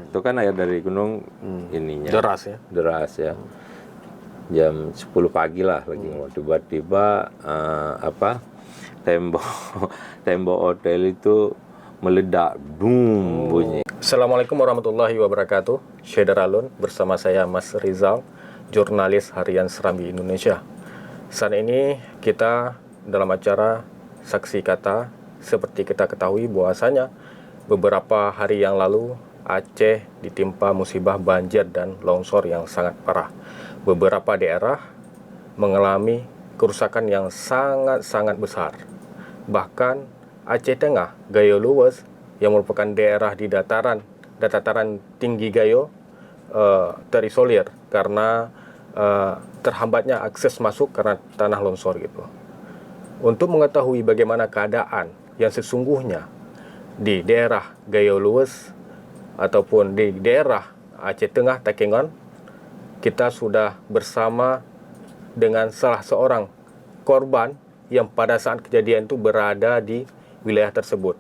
Itu kan air dari gunung ininya deras ya. Jam 10 pagi lah lagi mau tiba-tiba tembok hotel itu meledak, bunyi. Assalamualaikum warahmatullahi wabarakatuh. Syeder Alun bersama saya Mas Rizal, jurnalis harian Serambi Indonesia. Saat ini kita dalam acara Saksi Kata. Seperti kita ketahui bahwasanya beberapa hari yang lalu Aceh ditimpa musibah banjir dan longsor yang sangat parah. Beberapa daerah mengalami kerusakan yang sangat-sangat besar. Bahkan Aceh Tengah, Gayo Luwes, yang merupakan daerah di dataran tinggi Gayo, terisolir karena terhambatnya akses masuk karena tanah longsor gitu. Untuk mengetahui bagaimana keadaan yang sesungguhnya di daerah Gayo Luwes ataupun di daerah Aceh Tengah Takengon, kita sudah bersama dengan salah seorang korban yang pada saat kejadian itu berada di wilayah tersebut.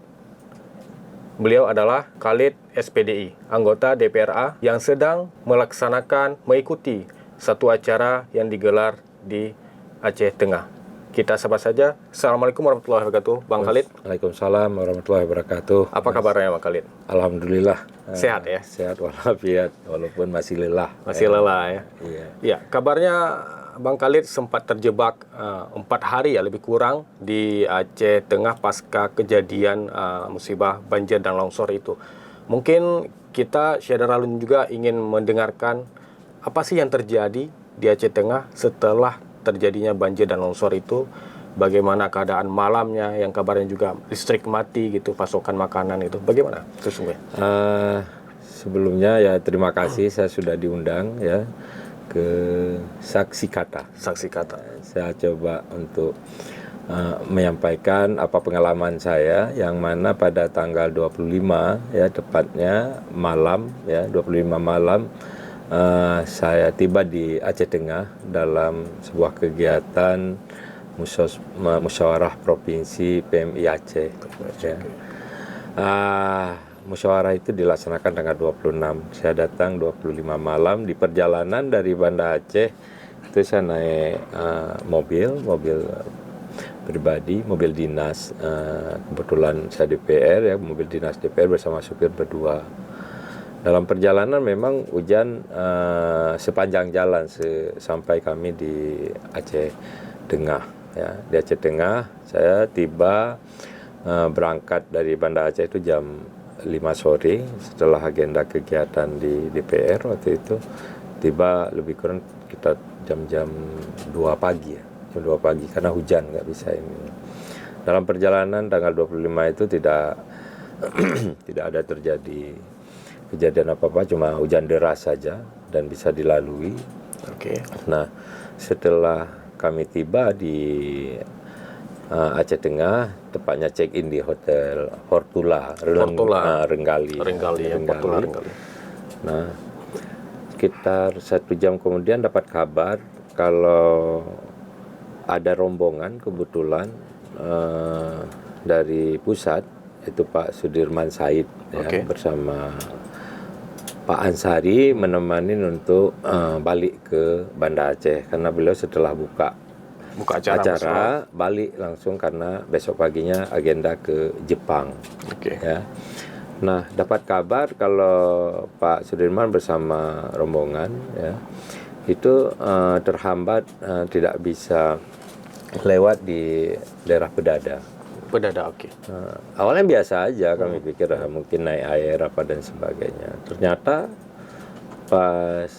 Beliau adalah Khalid SPDI, anggota DPRA yang sedang mengikuti satu acara yang digelar di Aceh Tengah. Kita sapa saja. Assalamualaikum warahmatullahi wabarakatuh, Bang Khalid. Waalaikumsalam warahmatullahi wabarakatuh. Apa kabarnya, Bang Khalid? Alhamdulillah. Sehat ya? Sehat walafiat, walaupun masih lelah. Masih lelah ya? Iya. Ya, kabarnya Bang Khalid sempat terjebak 4 hari ya lebih kurang di Aceh Tengah pasca kejadian musibah banjir dan longsor itu. Mungkin kita Syeder Alun juga ingin mendengarkan apa sih yang terjadi di Aceh Tengah setelah terjadinya banjir dan longsor itu, bagaimana keadaan malamnya, yang kabarnya juga listrik mati gitu, pasokan makanan itu, bagaimana sesungguhnya? Sebelumnya ya terima kasih saya sudah diundang ya ke Saksi Kata. Saksi Kata. Saya coba untuk menyampaikan apa pengalaman saya, yang mana pada tanggal 25 ya tepatnya malam ya 25 malam saya tiba di Aceh Tengah dalam sebuah kegiatan musyawarah provinsi PMI Aceh. Ya. Musyawarah itu dilaksanakan tanggal 26. Saya datang 25 malam. Di perjalanan dari Banda Aceh itu saya naik mobil pribadi, mobil dinas. Kebetulan saya DPR ya, mobil dinas DPR bersama supir berdua. Dalam perjalanan memang hujan sepanjang jalan sampai kami di Aceh Tengah. Ya, di Aceh Tengah saya tiba berangkat dari Banda Aceh itu jam 5 sore setelah agenda kegiatan di DPR waktu itu. Tiba lebih kurang kita jam 2 pagi ya. Jam 2 pagi karena hujan nggak bisa ini. Dalam perjalanan tanggal 25 itu tidak ada terjadi kejadian apa-apa, cuma hujan deras saja dan bisa dilalui. Oke. Nah, setelah kami tiba di Aceh Tengah, tepatnya check-in di Hotel Fortuna Renggali. Nah, sekitar 1 jam kemudian dapat kabar kalau ada rombongan kebetulan dari pusat, itu Pak Sudirman Said ya, bersama Pak Ansari menemani untuk balik ke Banda Aceh karena beliau setelah buka acara balik langsung karena besok paginya agenda ke Jepang. Ya. Nah, dapat kabar kalau Pak Sudirman bersama rombongan ya itu terhambat, tidak bisa lewat di daerah Pedada. Awalnya biasa aja, kami pikir mungkin naik air apa dan sebagainya. Ternyata pas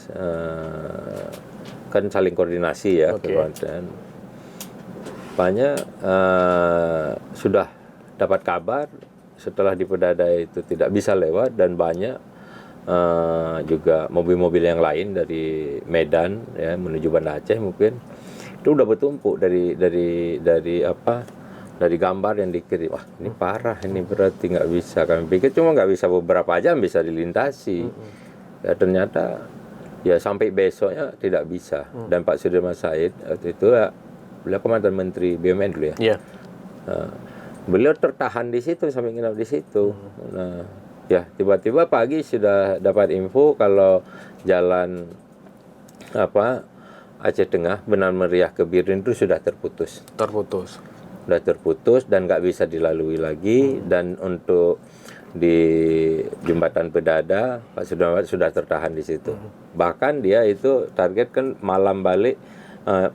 kan saling koordinasi ya, dan banyak sudah dapat kabar setelah di Pedada itu tidak bisa lewat, dan banyak juga mobil-mobil yang lain dari Medan ya menuju Banda Aceh mungkin itu udah bertumpuk dari gambar yang dikirim. Wah, ini parah, ini berarti nggak bisa. Kami pikir cuma nggak bisa beberapa jam bisa dilintasi. Ya, ternyata ya sampai besoknya tidak bisa. Dan Pak Sudirman Said waktu itu ya, beliau mantan Menteri BUMN dulu ya. Beliau tertahan di situ sampai nginap di situ. Nah, Ya, tiba-tiba pagi sudah dapat info kalau jalan Aceh Tengah Benar Meriah ke Biren itu sudah terputus. Sudah terputus dan nggak bisa dilalui lagi. Dan untuk di Jembatan Pedada Pak Sudarman sudah tertahan di situ. Bahkan dia itu target kan malam balik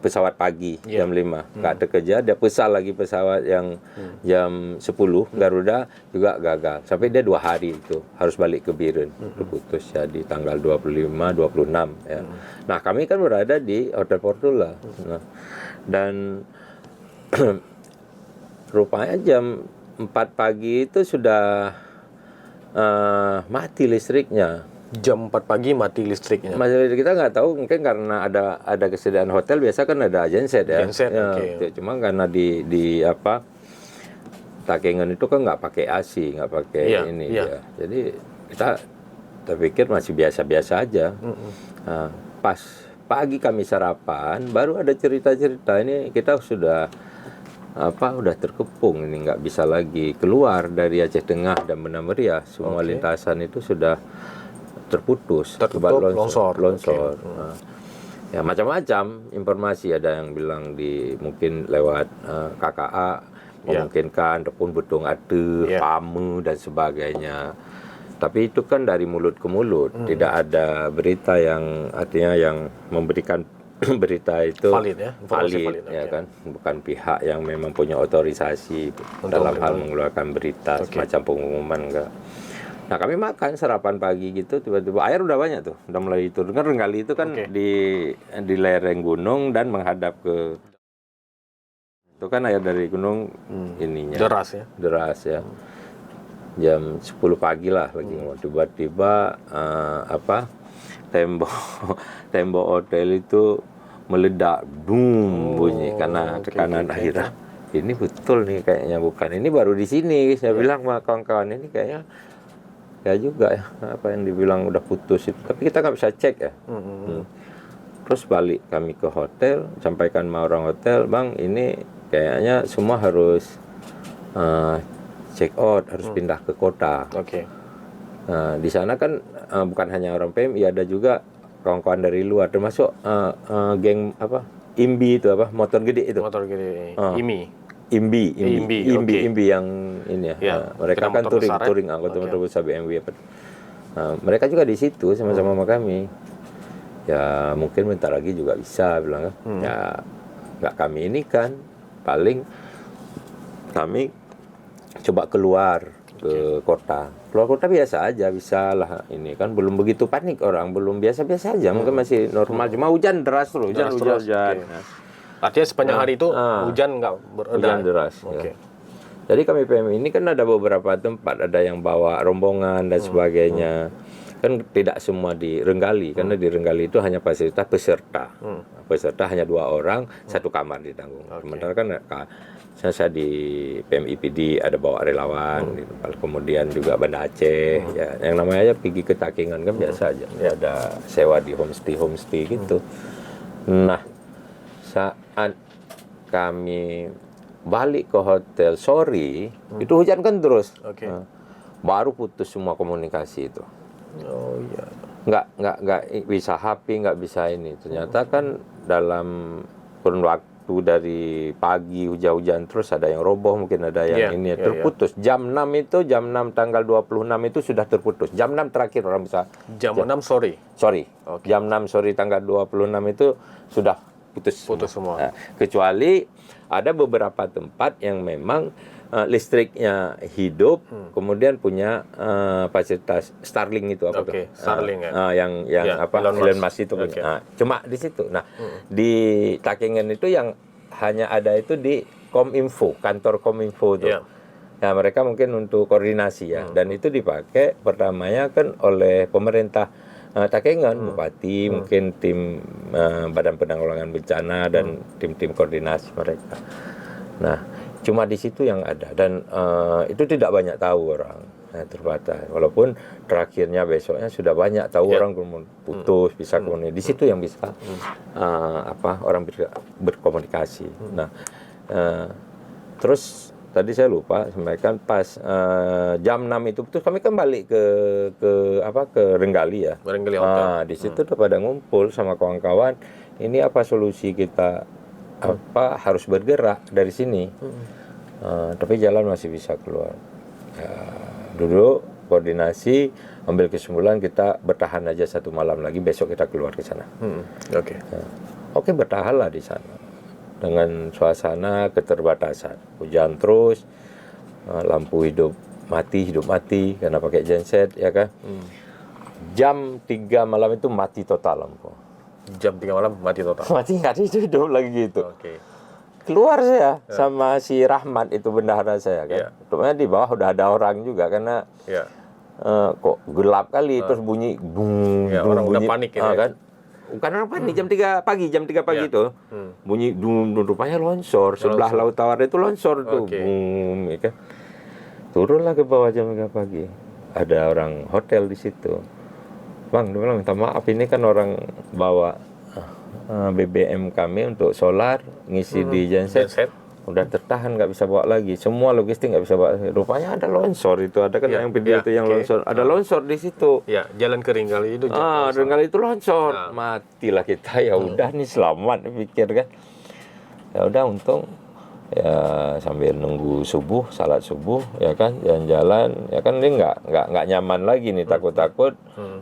pesawat pagi jam 5 nggak terkejar, dia pesan lagi pesawat yang jam 10 Garuda juga gagal, sampai dia 2 hari itu harus balik ke Biren. Terputus ya di tanggal 25, 26 ya. Nah kami kan berada di Hotel Portula. Nah, dan rupanya jam 4 pagi itu sudah mati listriknya. Jam 4 pagi mati listriknya. Kita nggak tahu, mungkin karena ada kesediaan hotel, biasa kan ada genset ya. Genset, ya cuma karena di Takengon itu kan nggak pakai AC, nggak pakai ini ya. Jadi kita pikir masih biasa-biasa aja. Nah, pas pagi kami sarapan, baru ada cerita-cerita ini kita sudah terkepung ini, nggak bisa lagi keluar dari Aceh Tengah dan Benar Meriah. Semua lintasan itu sudah terputus, tertutup, longsor. Nah, ya macam-macam informasi, ada yang bilang mungkin lewat KKA memungkinkan, ataupun Betung Ate, Pame dan sebagainya. Tapi itu kan dari mulut ke mulut, tidak ada berita yang artinya yang memberikan berita itu valid ya kan, bukan pihak yang memang punya otorisasi dalam hal mengeluarkan berita semacam pengumuman enggak. Nah kami makan sarapan pagi gitu, tiba-tiba air udah banyak tuh, udah mulai turun. Kan Renggali itu kan di lereng gunung dan menghadap ke, itu kan air dari gunung ininya deras ya. Jam 10 pagi lah lagi tiba-tiba tembok hotel itu meledak, bunyi karena tekanan air. Ini betul nih kayaknya, bukan ini baru di sini. Saya bilang sama kawan-kawan, ini kayaknya ya juga ya, apa yang dibilang udah putus itu, tapi kita nggak bisa cek ya. Terus balik kami ke hotel, sampaikan sama orang hotel, bang ini kayaknya semua harus check out, harus pindah ke kota. Nah, di sana kan bukan hanya orang PMI, ada juga kawan-kawan dari luar, termasuk geng IMBI itu motor gede itu. IMBI yang ini ya. Mereka kan touring anggota motor besar BMW. Mereka juga di situ sama-sama sama kami. Ya mungkin bentar lagi juga bisa bilang ya nggak kami ini kan, paling kami coba keluar ke kota. Keluar kota biasa aja, bisa lah, ini kan belum begitu panik orang, belum biasa-biasa aja, mungkin masih normal, cuma hujan deras terus, hujan. Artinya sepanjang hari itu hujan nggak bereda. Hujan deras. Ya. Jadi kami PMI ini kan ada beberapa tempat, ada yang bawa rombongan dan sebagainya. Kan tidak semua di Renggali, karena di Renggali itu hanya fasilitas peserta. Peserta hanya 2 orang, 1 kamar ditanggung. Sementara kan saya di PMI PD ada bawa relawan, kemudian juga Banda Aceh, ya, yang namanya pergi ke Takengon kan biasa aja. Ya, ada sewa di homestay gitu. Nah, saat kami balik ke hotel sore, itu hujan kan terus. Baru putus semua komunikasi itu. Nggak bisa HP, nggak bisa ini. Ternyata kan dalam kurun waktu dari pagi hujan-hujan terus, ada yang roboh, mungkin ada yang terputus. Jam 6 itu, jam 6 tanggal 26 itu sudah terputus. Jam 6 terakhir orang bisa. Jam 6 sore? Jam 6 sore tanggal 26 itu sudah putus semua. Nah, kecuali ada beberapa tempat yang memang listriknya hidup, kemudian punya fasilitas Starlink itu Starlink yang Elon Musk itu punya. Cuma di situ. Nah, di Takengon itu yang hanya ada itu di Kominfo, kantor Kominfo itu. Nah, mereka mungkin untuk koordinasi ya, dan itu dipakai pertamanya kan oleh pemerintah Takengon, bupati, mungkin tim Badan Penanggulangan Bencana dan tim-tim koordinasi mereka. Nah, cuma di situ yang ada, dan itu tidak banyak tahu orang, terbatas. Walaupun terakhirnya besoknya sudah banyak tahu orang putus, bisa komunikasi. Di situ yang bisa orang berkomunikasi. Nah, terus tadi saya lupa sampaikan pas jam 6 itu terus kami kembali ke Renggali ya. Renggali Hotel. Di situ udah pada ngumpul sama kawan-kawan. Ini apa solusi kita harus bergerak dari sini. Tapi jalan masih bisa keluar. Dulu koordinasi ambil kesimpulan kita bertahan aja 1 malam lagi, besok kita keluar ke sana. Oke, bertahanlah di sana dengan suasana keterbatasan, hujan terus, lampu hidup mati karena pakai genset ya kan. Jam 3 malam itu mati total lampu. Jam 3 malam mati total. Mati nggak ada hidup lagi gitu. Oke. Keluar saya sama si Rahmat itu bendahara saya kan. Rupanya di bawah udah ada orang juga karena kok gelap kali terus bunyi bung, orang bunyi, udah panik gitu kan. Bukan orang panik, jam 3 pagi itu bunyi rupanya longsor sebelah Laut Tawar itu longsor tuh, boom, ya kan. Turunlah ke bawah jam 3 pagi, ada orang hotel di situ. Bang, dia bilang minta maaf ini kan orang bawa BBM kami untuk solar ngisi di genset. Udah tertahan nggak bisa bawa lagi, semua logistik nggak bisa bawa. Rupanya ada longsor itu, ada kan yang video itu yang longsor, ada longsor di situ. Jalan ke Renggali itu. Renggali itu longsor, matilah kita. Ya udah nih selamat pikir kan. Ya udah untung ya sambil nunggu subuh, salat subuh ya kan, jalan-jalan ya kan, ini nggak nyaman lagi nih, takut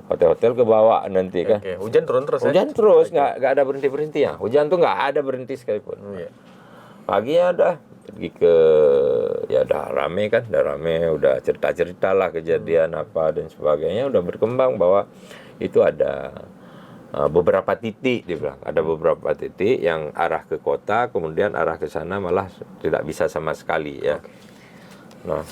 hotel-hotel ke bawah nanti kan. Hujan turun terus. Hujan terus nggak ada berhenti ya. Hujan tuh nggak ada berhenti sekalipun. Paginya udah pergi ke, ya udah rame, udah cerita-cerita lah kejadian apa dan sebagainya, udah berkembang bahwa itu ada beberapa titik, dia bilang ada beberapa titik yang arah ke kota, kemudian arah ke sana malah tidak bisa sama sekali ya. Nah,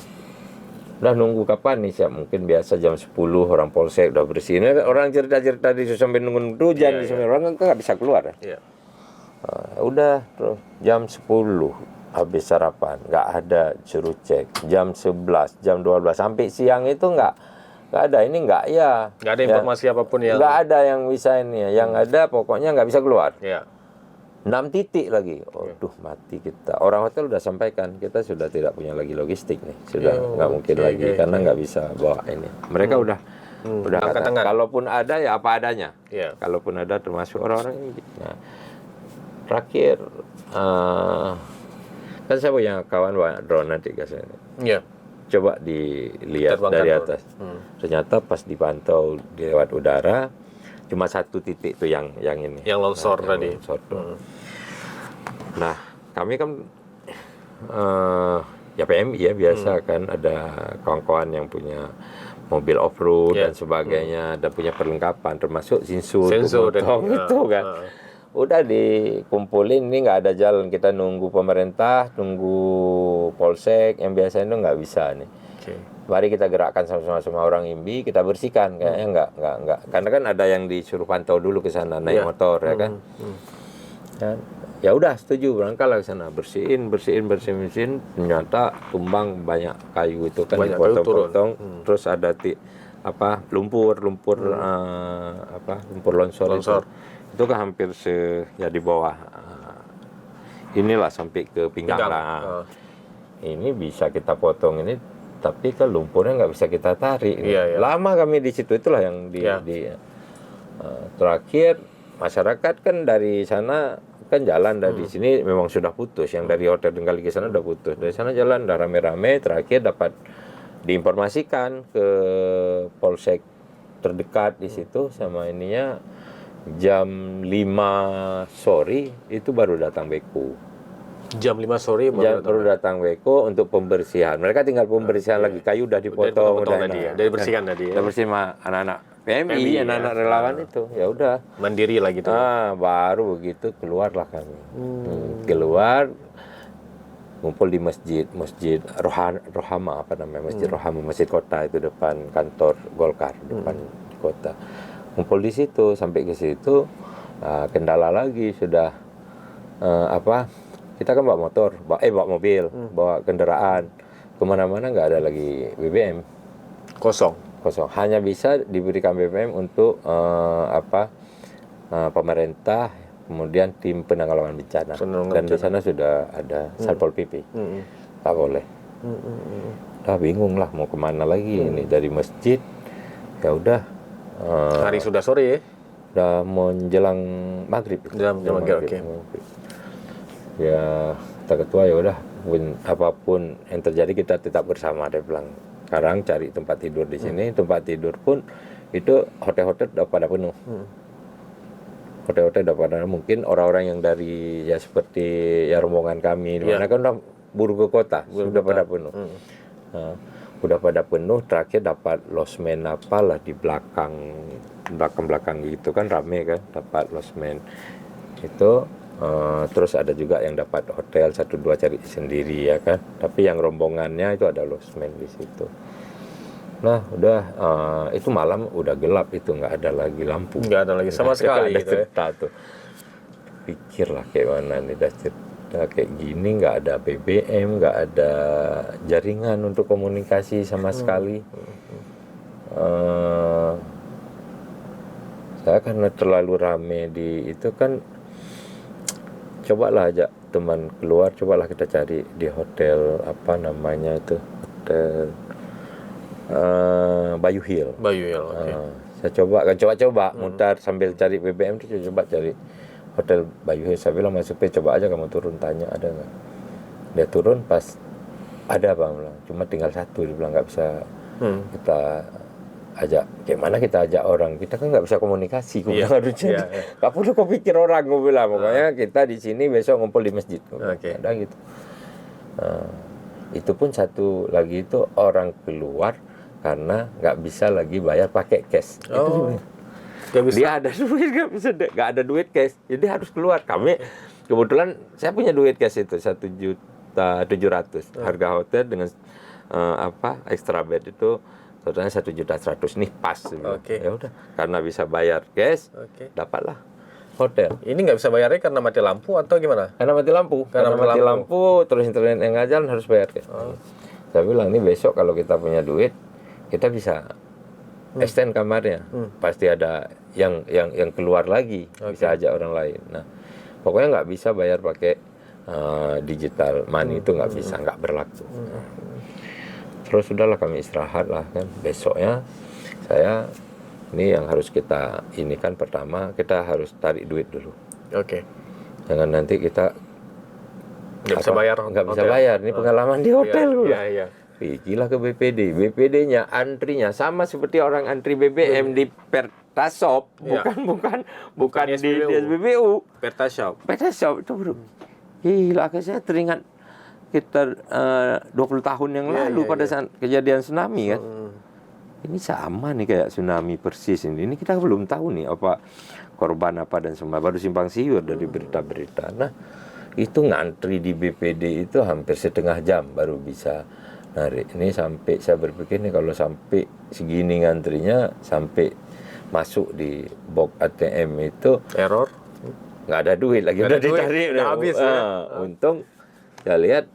udah nunggu kapan nih, siap mungkin biasa jam 10 orang polsek udah bersih. Orang cerita-cerita di sampai nunggu hujan di sana, orang kan nggak bisa keluar ya. Udah terus jam 10 habis sarapan, nggak ada suruh cek. Jam 11, jam 12 sampai siang itu nggak ada, ini nggak ada informasi apapun yang nggak ada yang bisa ini ya. Yang ada pokoknya nggak bisa keluar. 6 titik lagi, mati kita. Orang hotel udah sampaikan kita sudah tidak punya lagi logistik nih, sudah nggak mungkin lagi karena nggak bisa bawa ini. Mereka udah kata, kalaupun ada ya apa adanya. Kalaupun ada termasuk orang-orang ini. Nah, terakhir kan saya punya kawan bawa drone nanti saya. Coba dilihat dari atas. Ternyata pas dipantau di lewat udara cuma 1 titik tuh yang ini. Yang longsor tadi. Nah, kami kan ya PMI ya biasa kan, ada kawan-kawan yang punya mobil off-road dan sebagainya, dan punya perlengkapan termasuk sensor itu kan. Udah dikumpulin, ini nggak ada jalan, kita nunggu pemerintah, nunggu polsek yang biasanya itu nggak bisa nih. Mari kita gerakkan sama-sama semua orang IMBI, kita bersihkan. Kayaknya nggak, karena kan ada yang disuruh pantau dulu ke sana naik motor ya kan. Dan ya udah setuju, berangkatlah ke sana, bersihin. Ternyata tumbang banyak kayu itu kan, dipotong-potong, terus ada lumpur longsor. Itu kan hampir di bawah inilah sampai ke pinggang lah. Ini bisa kita potong ini, tapi kan lumpurnya nggak bisa kita tarik. Lama kami di situ, itulah yang terakhir masyarakat kan dari sana kan jalan dari sini memang sudah putus, yang dari Hotel Renggali ke sana udah putus, dari sana jalan udah rame-rame, terakhir dapat diinformasikan ke polsek terdekat di situ sama ininya. Jam 5 sore itu baru datang beko. Jam 5 sore baru datang beko untuk pembersihan. Mereka tinggal pembersihan lagi, kayu udah dipotong, udah dibersihkan tadi. Udah bersih sama anak-anak PMI, anak-anak relawan itu. Ya udah mandiri lah gitu. Baru begitu keluarlah kami. Keluar ngumpul di masjid Rohama, Masjid Rohama, masjid kota itu depan kantor Golkar, depan kota. Ngumpul di situ, sampai ke situ kendala lagi sudah kita kan bawa motor, bawa mobil, bawa kendaraan, kemana-mana nggak ada lagi BBM, kosong, hanya bisa diberikan BBM untuk pemerintah, kemudian tim penanggulangan bencana, dan di sana sudah ada Satpol PP. tak boleh. Dah bingung lah mau kemana lagi ini dari masjid. Ya udah. Hari sudah sore ya? Udah menjelang maghrib. Menjelang maghrib, oke. Ya kata ketua ya udah, apapun yang terjadi kita tetap bersama, dia bilang. Sekarang cari tempat tidur di sini. Tempat tidur pun itu hotel-hotel udah pada penuh. Hotel-hotel udah pada, mungkin orang-orang yang dari ya seperti ya rombongan kami di mana kan udah buru ke kota, sudah pada penuh. Nah, udah pada penuh, terakhir dapat losmen apalah di belakang gitu kan, rame kan, dapat losmen itu. Terus ada juga yang dapat hotel 1-2 cari sendiri ya kan, tapi yang rombongannya itu ada losmen di situ. Nah udah itu malam udah gelap, itu nggak ada lagi lampu, Nggak ada lagi sama sekali ada gitu ya. cerita tuh, pikirlah kayak mana nih, dah cerita kayak gini, nggak ada BBM, nggak ada jaringan untuk komunikasi sama sekali. Saya karena terlalu rame di itu kan, cobalah ajak teman keluar, cobalah kita cari di hotel apa namanya itu, hotel Bayu Hill. Oke. Saya coba mutar sambil cari BBM itu, coba cari hotel Bayu Hill. Saya bilang Mas Supi, coba aja kamu turun tanya ada nggak. Dia turun, pas ada Bang, bilang cuma tinggal satu, dia bilang nggak bisa kita ajak, gimana kita ajak orang, kita kan nggak bisa komunikasi, harusnya nggak perlu kau pikir orang, gue bilang pokoknya kita di sini besok ngumpul di masjid, ada gitu. Itu pun satu lagi itu orang keluar karena nggak bisa lagi bayar pakai cash. Dia ada duit, nggak ada duit cash, jadi harus keluar. Kami kebetulan saya punya duit cash itu 1.700.000 harga hotel dengan extra bed itu totalnya 1.100.000 nih pas. Ya udah, karena bisa bayar cash, dapatlah hotel. Ini nggak bisa bayarnya karena mati lampu atau gimana? Karena mati lampu. Karena mati lampu, terus internet yang nggak jalan, harus bayar cash. Saya bilang ini besok kalau kita punya duit, kita bisa extend kamarnya. Pasti ada yang keluar lagi, bisa ajak orang lain. Nah, pokoknya nggak bisa bayar pakai digital money, itu nggak bisa, nggak berlaku. Terus sudahlah kami istirahat lah kan. Besoknya saya, ini yang harus kita ini kan, pertama kita harus tarik duit dulu. Jangan nanti kita nggak bisa bayar. Ini pengalaman di hotel gue. Pergilah ke BPD. BPD-nya antrinya sama seperti orang antri BBM di Pertasop, bukan di SPBU. Pertasop itu bro. Gila, saya teringat sekitar 20 tahun yang lalu pada saat kejadian tsunami kan. Ini sama nih kayak tsunami persis ini. Ini kita belum tahu nih apa korban apa dan semua, baru simpang siur dari berita-berita. Nah, itu ngantri di BPD itu hampir setengah jam baru bisa narik. Ini sampai saya berpikir nih, kalau sampai segini ngantrinya, sampai masuk di box ATM itu error, nggak ada duit lagi, udah dicari, udah habis. Untung saya lihat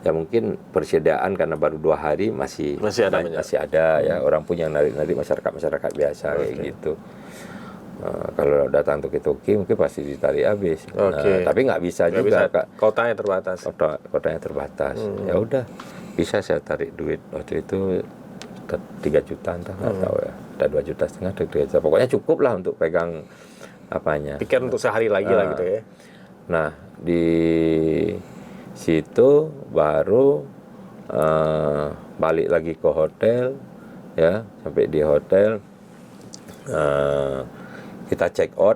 ya mungkin persediaan karena baru 2 hari masih ada ya, orang punya narik masyarakat biasa kayak gitu. Kalau datang toki-toki mungkin pasti ditarik habis. Tapi nggak bisa juga, Kak. Kotanya terbatas. Ya udah, bisa saya tarik duit waktu itu 3 juta entah nggak tahu ya, ada 2,5 juta, 3 juta. Pokoknya cukup lah untuk pegang apanya. Pikir untuk sehari lagi lah gitu ya. Nah, di situ baru balik lagi ke hotel ya. Sampai di hotel kita check out,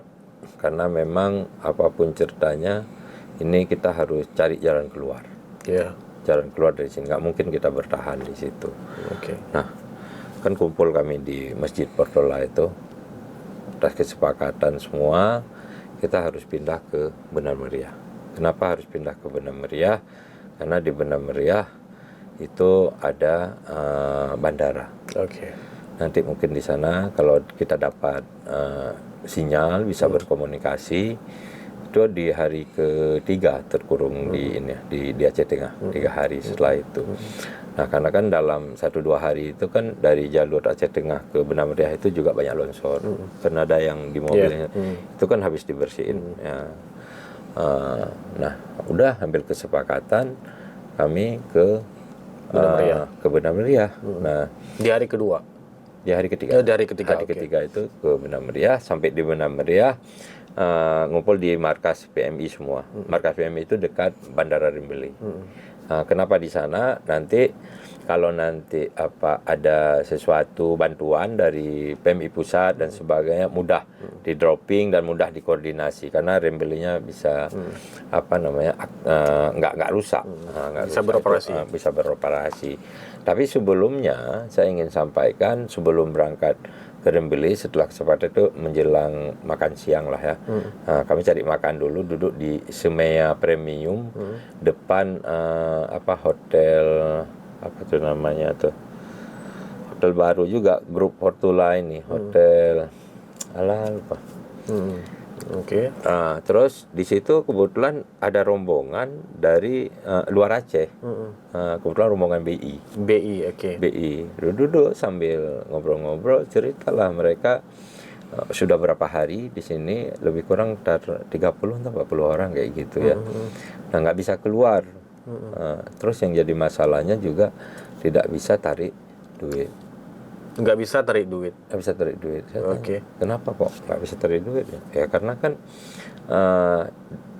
karena memang apapun ceritanya ini kita harus cari jalan keluar. Jalan keluar dari sini, nggak mungkin kita bertahan di situ. Nah, kan kumpul kami di Masjid Portola itu, atas kesepakatan semua kita harus pindah ke Benar Meriah. Kenapa harus pindah ke Benar Meriah? Karena di Benar Meriah itu ada bandara. Nanti mungkin di sana kalau kita dapat sinyal bisa berkomunikasi, itu di hari ketiga terkurung di Aceh Tengah, 3 hari setelah itu. Nah, karena kan dalam 1-2 hari itu kan dari jalur Aceh Tengah ke Benar Meriah itu juga banyak longsor, karena ada yang di mobilnya itu kan habis dibersihin ya. Nah, udah ambil kesepakatan kami ke Benda Meriah. Nah, Di hari kedua. di hari ketiga. Di hari ketiga. Hari ketiga itu ke Benda Meriah, sampai di Benda Meriah ngumpul di markas PMI semua. Markas PMI itu dekat Bandara Rimbeli. Kenapa di sana? Nanti kalau nanti ada sesuatu bantuan dari PMI pusat dan sebagainya, mudah di dropping dan mudah dikoordinasi karena Rimbelinya bisa nggak rusak, Bisa beroperasi. Bisa beroperasi. Tapi sebelumnya saya ingin sampaikan, sebelum berangkat ke Rimbeli, setelah kesempatan itu menjelang makan siang lah ya. Kami cari makan dulu, duduk di Semeya Premium depan hotel apa tuh namanya tuh, hotel baru juga grup Fortula ini, hotel lupa. Oke. Terus di situ kebetulan ada rombongan dari luar Aceh. Kebetulan rombongan BI. Oke. BI duduk sambil ngobrol-ngobrol, ceritalah mereka sudah berapa hari di sini, lebih kurang 30 atau 40 orang kayak gitu ya. Nah, nggak bisa keluar. Terus yang jadi masalahnya juga tidak bisa tarik duit. Nggak bisa tarik duit. Nggak bisa tarik duit. Oke. Kenapa kok nggak bisa tarik duit? Ya karena kan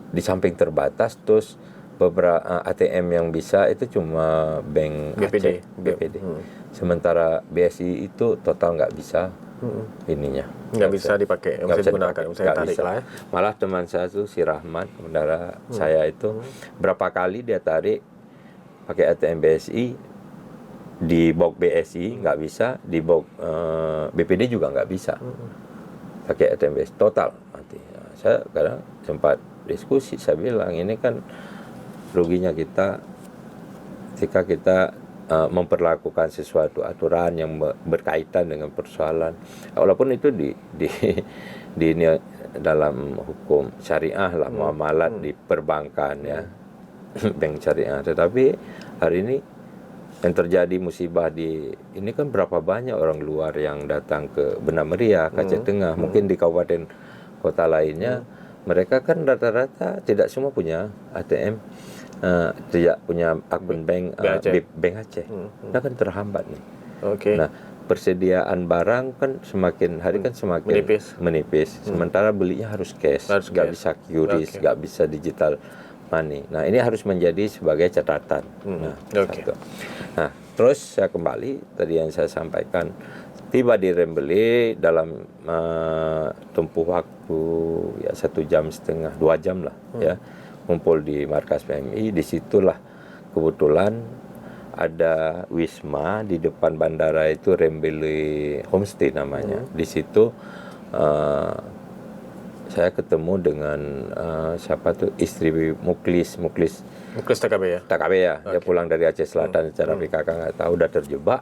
di samping terbatas, terus beberapa ATM yang bisa itu cuma Bank BPD. Aceh, BPD. Sementara BSI itu total nggak bisa ininya. Nggak bisa dipakai, nggak bisa digunakan, nggak bisa tarik lah ya. Malah teman saya tuh si Rahmat, saudara saya itu berapa kali dia tarik pakai ATM BSI, di box BSI nggak bisa, di box BPD juga nggak bisa pakai ATM BSI, total mati. Nah, saya kadang sempat diskusi, saya bilang ini kan ruginya kita ketika kita memperlakukan sesuatu aturan yang berkaitan dengan persoalan, walaupun itu di dalam hukum syariah lah, muamalat di perbankan ya, bank syariah. Tetapi hari ini yang terjadi musibah di ini kan berapa banyak orang luar yang datang ke Benda Meriah, Aceh Tengah, mungkin di kabupaten kota lainnya, mereka kan rata-rata tidak semua punya ATM, tidak punya akun bank Aceh. Nah kan terhambat nih. Oke. Nah, persediaan barang kan semakin hari kan semakin menipis. Sementara belinya harus cash, nggak bisa QRIS, nggak bisa digital money. Nah, ini harus menjadi sebagai catatan. Satu. Nah, terus saya kembali tadi yang saya sampaikan, tiba di Rimbeli dalam tempuh waktu ya 1,5 jam, 2 jam lah ya, kumpul di markas PMI. Disitulah kebetulan ada wisma di depan bandara itu, Rimbeli Homestay namanya. Di situ saya ketemu dengan siapa tuh, istri Muklis TKB ya. TKB ya. Dia pulang dari Aceh Selatan secara PKK nggak tahu, udah terjebak.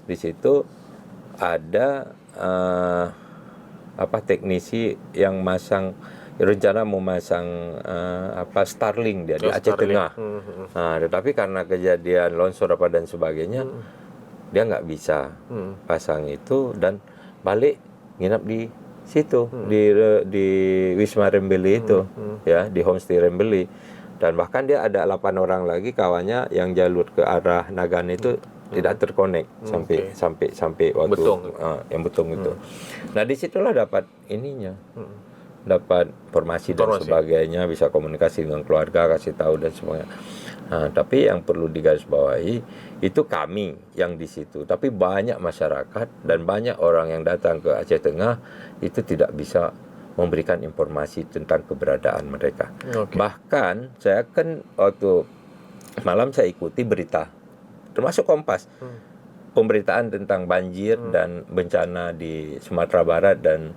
Di situ ada teknisi yang rencana mau masang Starlink dia di Aceh Tengah. Nah, tetapi karena kejadian longsor dan sebagainya, dia nggak bisa pasang itu dan balik nginap di situ, di Wisma Rimbeli itu, ya, di Homestay Rimbeli. Dan bahkan dia ada 8 orang lagi kawannya yang jalur ke arah Nagan itu tidak terkonek sampai waktu yang betung itu. Nah, disitulah dapat ininya. Dapat informasi dan sebagainya, bisa komunikasi dengan keluarga, kasih tahu dan semuanya. Nah, tapi yang perlu digarisbawahi itu kami yang di situ, tapi banyak masyarakat dan banyak orang yang datang ke Aceh Tengah itu tidak bisa memberikan informasi tentang keberadaan mereka. Bahkan saya kan waktu malam saya ikuti berita, termasuk Kompas, pemberitaan tentang banjir dan bencana di Sumatera Barat dan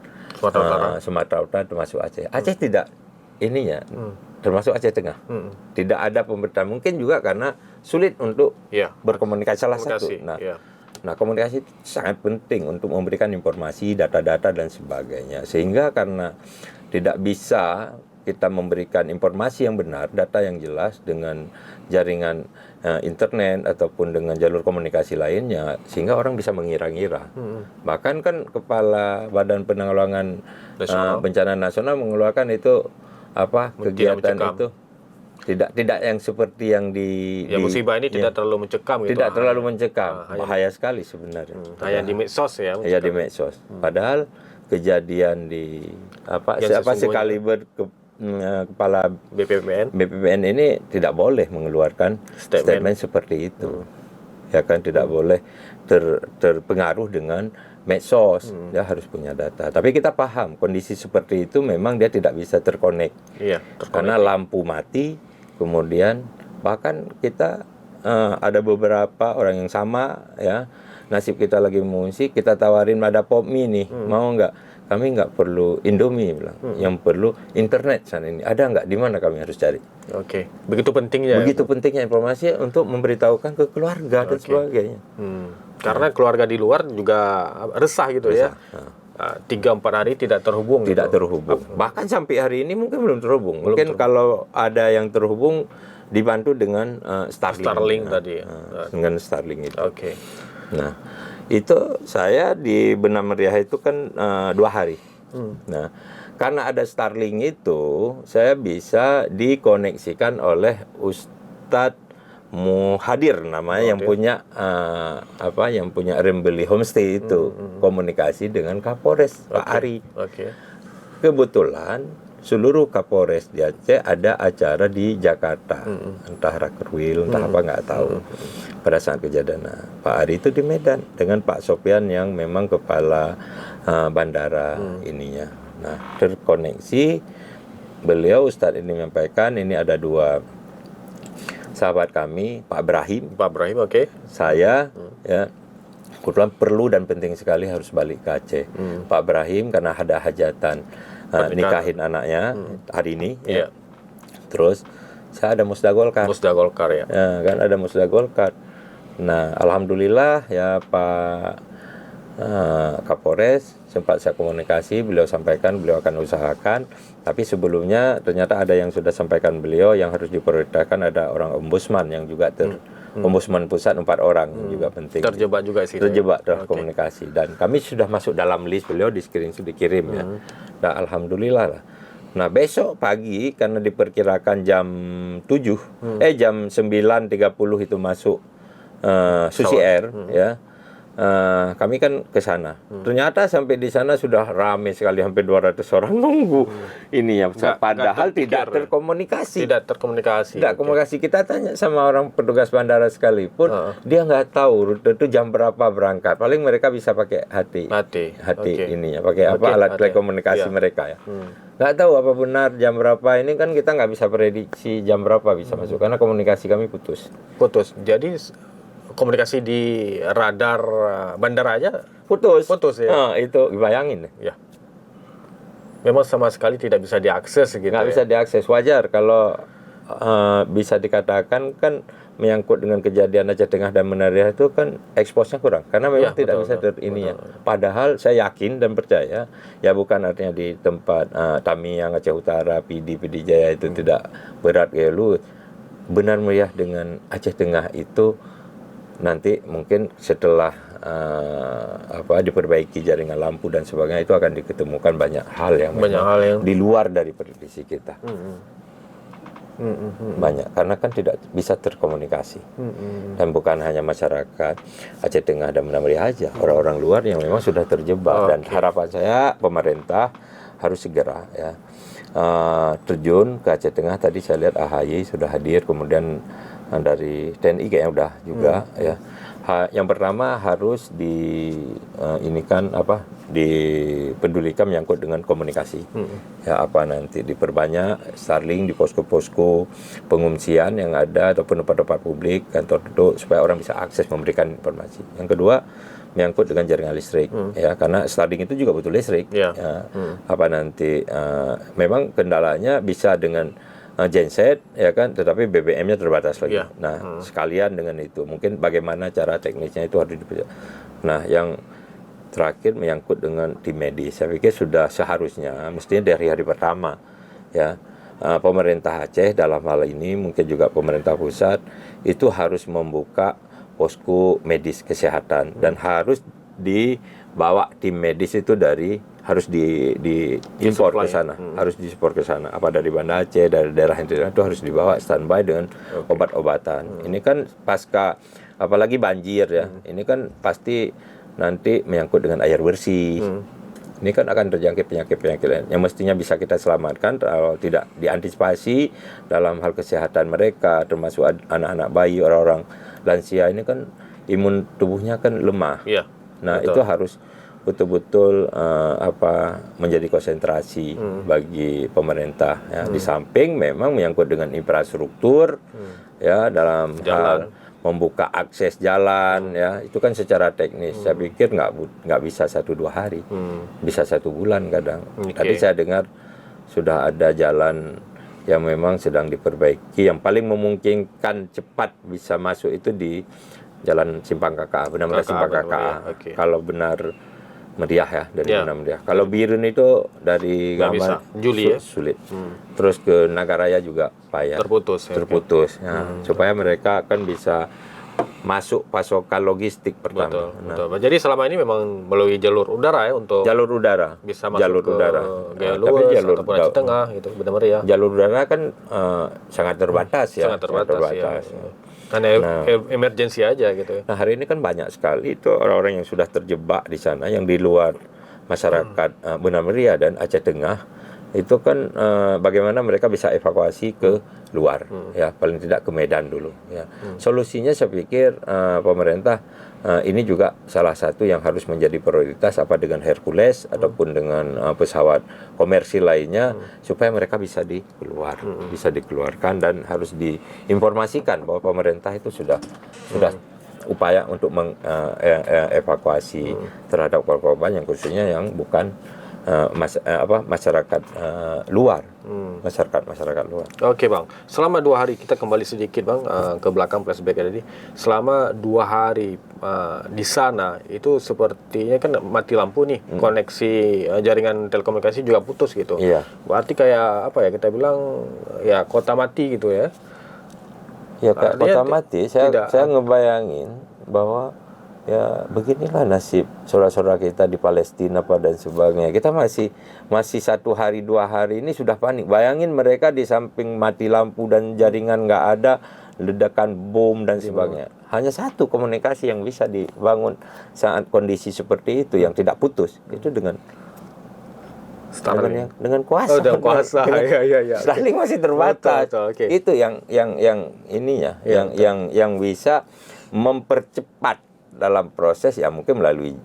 Sumatera Utara termasuk Aceh. Aceh tidak ininya, termasuk Aceh Tengah. Tidak ada pemberitaan, mungkin juga karena sulit untuk berkomunikasi, salah satu. Nah, komunikasi itu sangat penting untuk memberikan informasi, data-data dan sebagainya. Sehingga karena tidak bisa kita memberikan informasi yang benar, data yang jelas dengan jaringan internet ataupun dengan jalur komunikasi lainnya, sehingga orang bisa mengira-ngira. Bahkan kan Kepala Badan Penanggulangan Bencana Nasional mengeluarkan itu kegiatan mencekam. itu tidak yang seperti yang musibah ini tidak terlalu mencekam gitu. tidak terlalu mencekam, bahaya sekali sebenarnya. Hanya di medsos ya. Ya di medsos. Padahal kejadian di sekaliber kepala BPPN ini tidak boleh mengeluarkan statement seperti itu. Ya kan, tidak boleh terpengaruh dengan medsos. Dia harus punya data. Tapi kita paham kondisi seperti itu memang dia tidak bisa terkonek. Iya, karena lampu mati, kemudian bahkan kita ada beberapa orang yang sama ya, nasib kita lagi mengungsi, kita tawarin ada POPMI nih, mau nggak? Kami nggak perlu Indomie, bilang. Yang perlu internet sana ini. Ada nggak? Di mana kami harus cari? Oke. Begitu pentingnya. Begitu pentingnya informasi untuk memberitahukan ke keluarga dan sebagainya. Karena keluarga di luar juga resah gitu ya. 3-4 hari tidak terhubung. Tidak terhubung. Bahkan sampai hari ini mungkin belum terhubung. Mungkin kalau ada yang terhubung dibantu dengan Starlink tadi. Dengan Starlink itu. Oke. Nah, itu saya di Benam Meriah itu kan 2 hari. Nah, karena ada Starlink itu, saya bisa dikoneksikan oleh Ustadz Muhadir namanya, yang punya yang punya Rembeli Homestay itu, komunikasi dengan Kapolres Pak Ari. Kebetulan seluruh Kapolres di Aceh ada acara di Jakarta, entah Rakerwil, entah apa nggak tahu. Pada saat kejadian, Pak Ari itu di Medan dengan Pak Sofian yang memang kepala bandara ininya. Nah, terkoneksi, beliau Ustadz ini menyampaikan ini ada 2 sahabat kami, Pak Ibrahim, saya, ya. Kebetulan perlu dan penting sekali harus balik ke Aceh. Pak Ibrahim karena ada hajatan nikahin anaknya hari ini. Ya. Terus saya ada Musda Golkar. Ya. Kan ada Musda Golkar. Nah, alhamdulillah ya Pak Kapolres sempat saya komunikasi, beliau sampaikan beliau akan usahakan. Tapi sebelumnya ternyata ada yang sudah sampaikan beliau yang harus diprioritaskan, ada orang ombudsman yang juga Ombudsman pusat 4 orang juga penting. Terjebak juga sih. Terjebak dalam komunikasi, dan kami sudah masuk dalam list beliau, dikirim ya. Nah, alhamdulillah lah. Nah, besok pagi karena diperkirakan jam 9.30 itu masuk Susi Air ya. Kami kan ke sana. Ternyata sampai di sana sudah ramai sekali, hampir 200 orang nunggu ini ya. Padahal tidak terkomunikasi. Komunikasi. Kita tanya sama orang petugas bandara sekalipun, dia nggak tahu rute itu jam berapa berangkat. Paling mereka bisa pakai hati ininya, pakai alat telekomunikasi mereka ya. Nggak tahu apa benar jam berapa, ini kan kita nggak bisa prediksi jam berapa bisa masuk karena komunikasi kami putus. Jadi komunikasi di radar bandara aja putus ya. Itu bayangin ya. Memang sama sekali tidak bisa diakses gitu. Nggak bisa diakses. Wajar kalau bisa dikatakan kan menyangkut dengan kejadian Aceh Tengah dan Menariah itu kan eksposnya kurang karena memang tidak bisa Padahal saya yakin dan percaya ya, bukan artinya di tempat Tamiang, Aceh Utara, PD Jaya itu tidak berat ya lu. Benar Meriah dengan Aceh Tengah itu nanti mungkin setelah diperbaiki jaringan lampu dan sebagainya, itu akan diketemukan banyak hal yang di luar dari prediksi kita. Banyak, karena kan tidak bisa terkomunikasi. Dan bukan hanya masyarakat Aceh Tengah dan Benam Meriah aja, orang-orang luar yang memang sudah terjebak. Dan harapan saya pemerintah harus segera ya terjun ke Aceh Tengah. Tadi saya lihat AHY sudah hadir, kemudian dari TNI kayaknya udah juga ya. Yang pertama harus dipedulikan menyangkut dengan komunikasi. Ya, apa nanti diperbanyak Starlink di posko-posko pengungsian yang ada ataupun tempat-tempat publik, kantor duduk, supaya orang bisa akses memberikan informasi. Yang kedua menyangkut dengan jaringan listrik ya, karena Starlink itu juga butuh listrik. Apa nanti memang kendalanya bisa dengan genset ya kan, tetapi BBM-nya terbatas lagi. Nah, sekalian dengan itu mungkin bagaimana cara teknisnya itu harus Nah, yang terakhir menyangkut dengan tim medis. Saya pikir sudah seharusnya mestinya dari hari pertama ya, pemerintah Aceh dalam hal ini, mungkin juga pemerintah pusat itu harus membuka posko medis kesehatan dan harus dibawa tim medis itu dari harus diimpor ke sana, harus diekspor ke sana. Apa dari Banda Aceh, dari daerah itu harus dibawa standby dengan obat-obatan. Ini kan pasca, apalagi banjir ya. Ini kan pasti nanti menyangkut dengan air bersih. Ini kan akan terjangkit penyakit-penyakit yang mestinya bisa kita selamatkan kalau tidak diantisipasi dalam hal kesehatan mereka, termasuk anak-anak bayi, orang-orang lansia. Ini kan imun tubuhnya kan lemah. Iya, nah, betul. itu harus betul-betul menjadi konsentrasi bagi pemerintah ya. Di samping memang menyangkut dengan infrastruktur ya, dalam hal membuka akses jalan ya, itu kan secara teknis saya pikir nggak bisa 1-2 hari, bisa 1 bulan kadang. Tadi saya dengar sudah ada jalan yang memang sedang diperbaiki, yang paling memungkinkan cepat bisa masuk itu di Jalan Simpang KKA, benar-benar Simpang KKA. Kalau benar Meriah ya, dari Benar Meriah. Kalau Birun itu dari Gambar Juli sulit. Terus ke Nagaraya juga payah. Terputus. Ya, supaya mereka akan bisa masuk pasokan logistik pertama. Betul. Jadi selama ini memang melalui jalur udara ya, untuk jalur udara bisa masuk ke Gaya Luwes ataupun Aceh Tengah gitu, Benar Meriah. Jalur udara kan sangat terbatas ya. Sangat terbatas. Ya. Karena emergensi aja gitu. Nah, hari ini kan banyak sekali itu orang-orang yang sudah terjebak di sana, yang di luar masyarakat Benar Meriah dan Aceh Tengah. Itu kan bagaimana mereka bisa evakuasi ke luar, ya paling tidak ke Medan dulu. Ya. Solusinya saya pikir pemerintah ini juga salah satu yang harus menjadi prioritas, apa dengan Hercules ataupun dengan pesawat komersil lainnya, supaya mereka bisa bisa dikeluarkan, dan harus diinformasikan bahwa pemerintah itu sudah upaya untuk evakuasi terhadap korban yang khususnya yang bukan masyarakat luar, masyarakat luar. Oke Bang, selama 2 hari kita kembali sedikit Bang ke belakang flashback tadi. Selama 2 hari di sana itu sepertinya kan mati lampu nih, koneksi jaringan telekomunikasi juga putus gitu. Iya. Berarti kayak apa ya, kita bilang ya kota mati gitu ya. Ya kayak kota mati. Saya ngebayangin bahwa ya beginilah nasib saudara-saudara kita di Palestina dan sebagainya. Kita masih 1 hari 2 hari ini sudah panik. Bayangin mereka di samping mati lampu dan jaringan nggak ada, ledakan bom dan sebagainya. Hanya satu komunikasi yang bisa dibangun saat kondisi seperti itu yang tidak putus, itu dengan kuasa. Dengan kuasa. Iya. Starlink masih terbatas. Betul. Itu yang ininya, yang bisa mempercepat dalam proses ya, mungkin melalui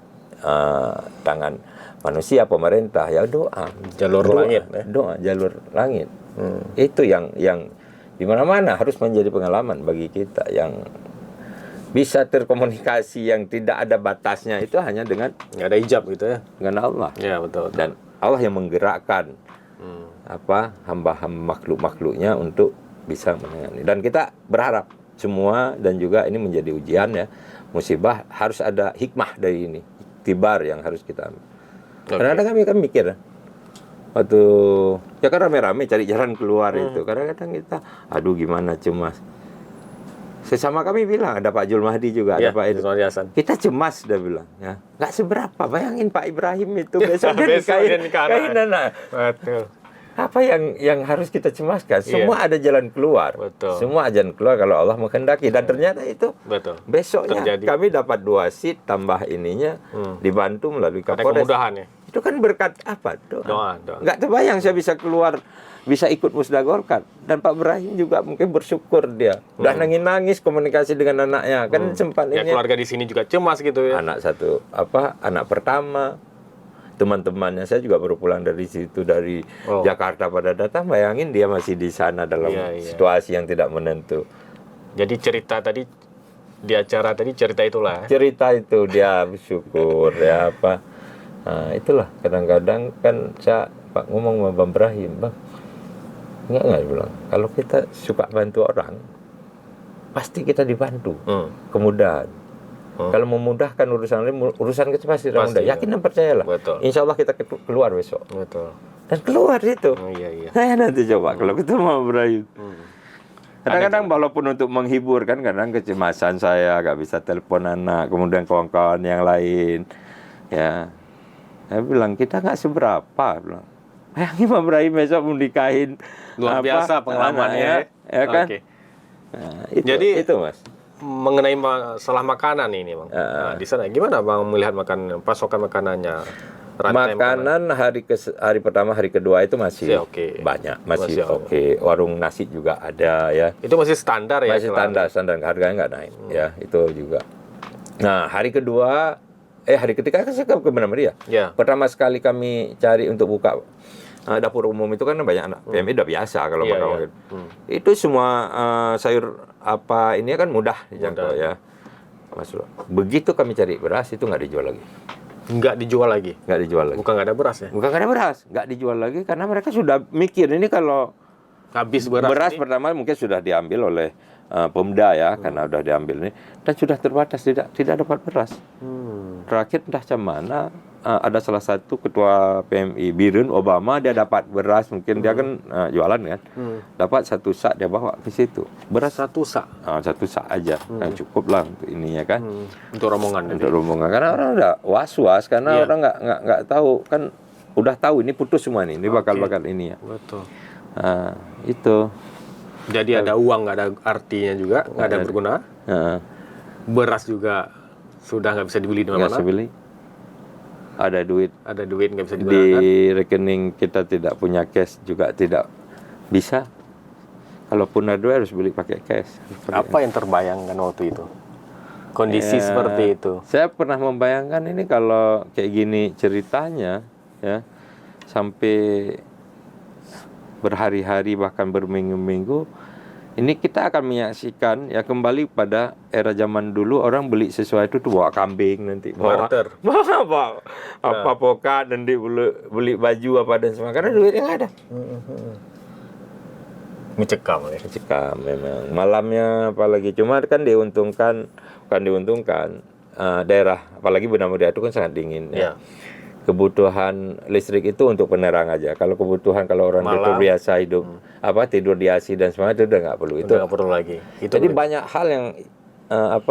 tangan manusia, pemerintah ya, doa jalur langit. Itu yang di mana-mana harus menjadi pengalaman bagi kita, yang bisa terkomunikasi yang tidak ada batasnya, itu hanya dengan nggak ada hijab gitu ya, dengan Allah. Ya betul. Dan Allah yang menggerakkan hamba-hamba makhluk-makhluknya untuk bisa menangani. Dan kita berharap semua, dan juga ini menjadi ujian ya, musibah harus ada hikmah dari ini, tibar yang harus kita ambil. Kadang-kadang kami kan mikir waktu ya kan rame-rame cari jalan keluar itu, kadang-kadang kita gimana cemas. Sesama kami bilang, ada Pak Jul Mahdi juga, ada Pak Hasan. Kita cemas, dia bilang ya, nggak seberapa. Bayangin Pak Ibrahim itu besok dia nikahin anak. Betul. Apa yang harus kita cemaskan? Semua ada jalan keluar. Betul. Semua jalan keluar kalau Allah menghendaki. Dan ternyata itu besoknya terjadi. Kami dapat 2 seat tambah ininya, dibantu melalui Kapolres. Ada kemudahan ya? Itu kan berkat apa? Doa. Nggak terbayang saya bisa keluar, bisa ikut Musda Golkar. Dan Pak Ibrahim juga mungkin bersyukur, dia udah nangis komunikasi dengan anaknya. Kan sempat ya, ini. Keluarga di sini juga cemas gitu ya. Anak pertama. Teman-temannya saya juga baru pulang dari situ, dari Jakarta pada datang. Bayangin dia masih di sana dalam situasi yang tidak menentu. Jadi cerita tadi di acara tadi, cerita itulah. Cerita itu dia bersyukur ya apa. Nah, itulah kadang-kadang kan saya ngomong sama Bang Ibrahim, Bang, enggak bilang, kalau kita suka bantu orang pasti kita dibantu kemudahan. Kalau memudahkan urusan kita pasti mudah. Yakin dan percayalah. Insya Allah kita keluar besok. Betul. Dan keluar itu. Iya. Saya nanti coba kalau ketemu sama Ibrahim. Kadang-kadang walaupun untuk menghibur kan, kadang kecemasan saya, gak bisa telepon anak, kemudian kawan-kawan yang lain. Ya. Saya bilang kita nggak seberapa, bilang. Bayangin Pak Ibrahim besok mau nikahin Luar biasa pengalamannya. ya kan? Oke. Nah, Jadi itu Mas. mengenai masalah makanan ini Bang. Nah, di sana gimana Bang melihat pasokan makanannya? Rantai Makanan hari pertama, hari kedua itu masih oke. banyak, masih Masih oke. Warung nasi juga ada ya. Itu masih standar ya? Masih standar, harganya nggak naik ya, itu juga. Nah, hari ketiga kan saya ke Benar Meriah. Ya. Pertama sekali kami cari untuk buka dapur umum itu kan banyak anak PMI udah biasa kalau Iya, makan iya. itu semua sayur apa ini kan mudah dijangkau ya. Mas, begitu kami cari beras itu nggak dijual lagi. Nggak dijual lagi? Nggak dijual lagi. Bukan nggak ada beras ya? Bukan nggak ada beras, nggak dijual lagi karena mereka sudah mikir ini kalau Habis beras ini, pertama mungkin sudah diambil oleh Pemda ya, karena sudah diambil ini dan sudah terbatas, tidak dapat beras. Terakhir entah macam mana ada salah satu ketua PMI Birun Obama, dia dapat beras, mungkin dia kan jualan kan, dapat 1 sak dia bawa ke situ. Beras 1 sak. 1 sak aja, yang cukup lah untuk ininya kan. Untuk rombongan. Untuk rombongan karena orang udah was-was karena orang nggak tahu kan, udah tahu ini putus semua nih, ini bakal ini ya. Betul. Nah, itu. Jadi ada uang nggak ada artinya juga, nggak ada berguna. Beras juga sudah nggak bisa dibeli di Nggak mana-mana. bisa beli. Ada duit Ada duit nggak bisa di digunakan. rekening kita, tidak punya cash juga tidak bisa. Kalaupun ada duit harus beli pakai cash. Apa yang terbayangkan waktu itu? Kondisi seperti itu. Saya pernah membayangkan ini kalau kayak gini ceritanya ya, sampai berhari-hari bahkan berminggu-minggu, ini kita akan menyaksikan ya kembali pada era zaman dulu, orang beli sesuatu tuh bawa kambing, nanti bawa Barter. apa pokat, nanti beli baju apa dan semua karena duitnya nggak ada. Mencekam ya. Mencekam memang. Malamnya apalagi, cuma kan bukan diuntungkan daerah apalagi Benar Meriah itu kan sangat dingin ya. Kebutuhan listrik itu untuk penerang aja. Kalau kebutuhan kalau orang itu biasa hidup tidur di AC dan semuanya itu udah nggak perlu. Itu nggak perlu lagi. Jadi banyak hal yang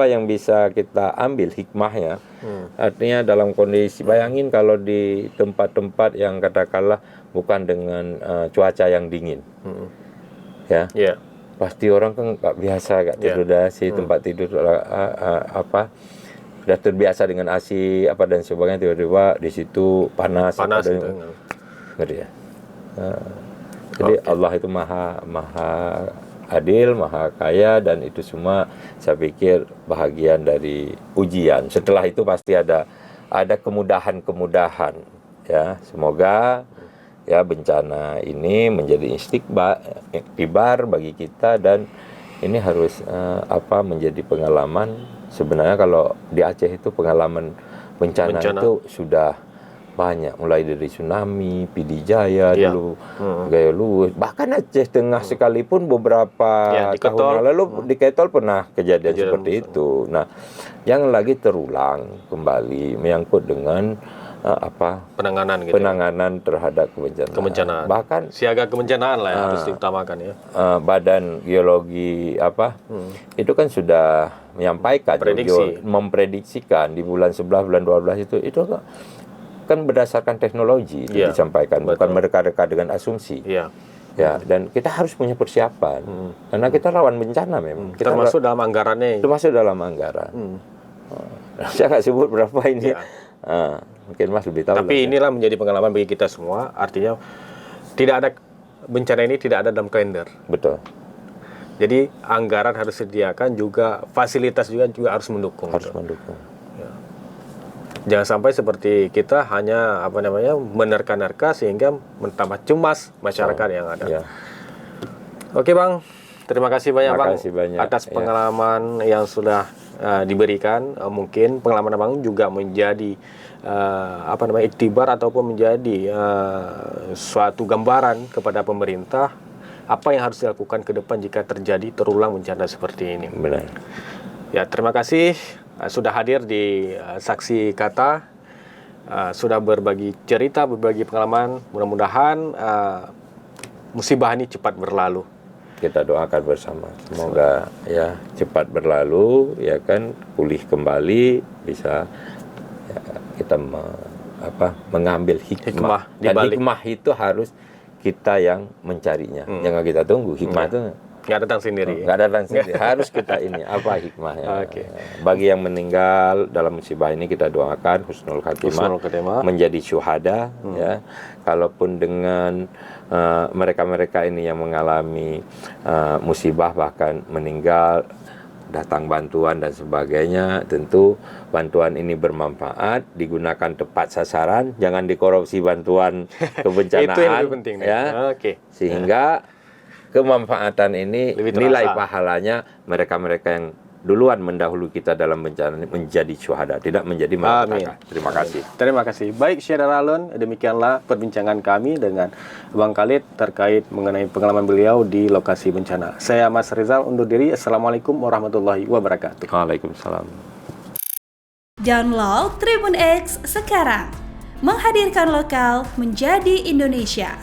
yang bisa kita ambil hikmahnya. Artinya dalam kondisi, bayangin kalau di tempat-tempat yang katakanlah bukan dengan cuaca yang dingin, ya. Pasti orang kan nggak biasa, nggak tidur di AC, tempat tidur sudah terbiasa dengan AC dan sebagainya, tiba-tiba di situ panas gitu. Ngeri ya. Jadi Allah itu maha adil, maha kaya, dan itu semua saya pikir bahagian dari ujian. Setelah itu pasti ada kemudahan ya. Semoga ya bencana ini menjadi iktibar bagi kita, dan ini harus menjadi pengalaman. Sebenarnya kalau di Aceh itu pengalaman bencana itu sudah banyak, mulai dari tsunami, Pidi Jaya dulu, Gaya Luwih, bahkan Aceh Tengah sekalipun beberapa tahun yang lalu di Ketol pernah kejadian seperti itu. Nah, jangan lagi terulang kembali menyangkut dengan penanganan terhadap kebencanaan. Bahkan siaga kebencanaan lah yang harus diutamakan ya. Badan Geologi itu kan sudah menyampaikan, memprediksikan di bulan 11, bulan 12 itu kan berdasarkan teknologi itu disampaikan, bukan mereka-reka dengan asumsi. Ya, dan kita harus punya persiapan karena kita lawan bencana memang. Termasuk dalam anggarannya. Termasuk dalam anggaran. Saya nggak sebut berapa ini. Mungkin Mas lebih tahu. Tapi inilah menjadi pengalaman bagi kita semua. Artinya tidak ada bencana ini tidak ada dalam kalender. Betul. Jadi anggaran harus disediakan, juga fasilitas juga harus mendukung. Harus mendukung. Ya. Jangan sampai seperti kita hanya menerka-nerka sehingga mentambah cemas masyarakat yang ada. Ya. Oke Bang, terima kasih banyak Bang atas ya, pengalaman yang sudah diberikan. Mungkin pengalaman Abang juga menjadi iktibar ataupun menjadi suatu gambaran kepada pemerintah apa yang harus dilakukan ke depan jika terulang bencana seperti ini. Benar. Ya, terima kasih sudah hadir di Saksi Kata, sudah berbagi cerita, berbagi pengalaman. Mudah-mudahan musibah ini cepat berlalu. Kita doakan bersama, semoga ya cepat berlalu, ya kan, pulih kembali, bisa ya, kita mengambil hikmah. di Dan balik. hikmah itu harus kita yang mencarinya. Jangan kita tunggu. Hikmah itu nggak datang sendiri. nggak datang sendiri. Harus kita ini apa hikmahnya. Oke. Bagi yang meninggal dalam musibah ini kita doakan husnul Husnul khatimah, khotimah. menjadi syuhada ya. Kalaupun dengan mereka-mereka ini yang mengalami musibah bahkan meninggal, datang bantuan dan sebagainya, tentu bantuan ini bermanfaat, digunakan tepat sasaran, jangan dikorupsi bantuan kebencanaan. Itu yang lebih penting nih. Ya. Oke. Sehingga kemanfaatan ini Lebih nilai terasa. pahalanya mereka-mereka yang duluan mendahulu kita dalam bencana ini menjadi syuhada, tidak menjadi malapetaka. Terima kasih. Terima kasih. Baik, Syekh Daralun, demikianlah perbincangan kami dengan Bang Khalid terkait mengenai pengalaman beliau di lokasi bencana. Saya Mas Rizal undur diri. Assalamualaikum warahmatullahi wabarakatuh. Waalaikumsalam. Download Tribun X sekarang. Menghadirkan lokal menjadi Indonesia.